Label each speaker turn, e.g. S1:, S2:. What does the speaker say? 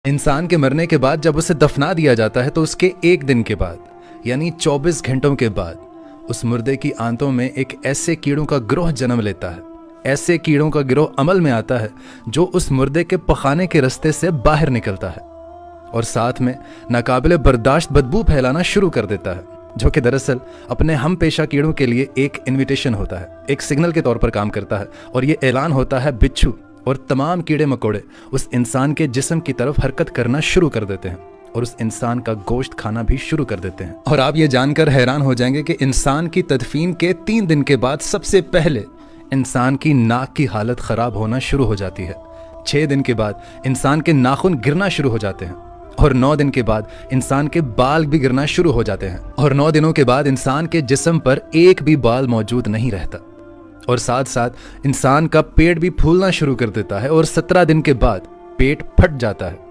S1: इंसान के मरने के बाद जब उसे दफना दिया जाता है तो उसके एक दिन के बाद यानी 24 घंटों के बाद उस मुर्दे की आंतों में एक ऐसे कीड़ों का गिरोह जन्म लेता है। ऐसे कीड़ों का गिरोह अमल में आता है जो उस मुर्दे के पखाने के रास्ते से बाहर निकलता है और साथ में नाकाबिले बर्दाश्त बदबू फैलाना शुरू कर देता है, जो कि दरअसल अपने हम पेशा कीड़ों के लिए एक इन्विटेशन होता है, एक सिग्नल के तौर पर काम करता है। और ये ऐलान होता है बिच्छू और तमाम कीड़े मकोड़े उस इंसान के जिस्म की तरफ हरकत करना शुरू कर देते हैं और उस इंसान का गोश्त खाना भी शुरू कर देते हैं। और आप ये जानकर हैरान हो जाएंगे कि इंसान की तदफीन के 3 दिन के बाद सबसे पहले इंसान की नाक की हालत खराब होना शुरू हो जाती है। 6 दिन के बाद इंसान के नाखून गिरना शुरू हो जाते हैं और 9 दिन के बाद इंसान के बाल भी गिरना शुरू हो जाते हैं और 9 दिनों के बाद इंसान के जिस्म पर एक भी बाल मौजूद नहीं रहता और साथ साथ इंसान का पेट भी फूलना शुरू कर देता है और 17 दिन के बाद पेट फट जाता है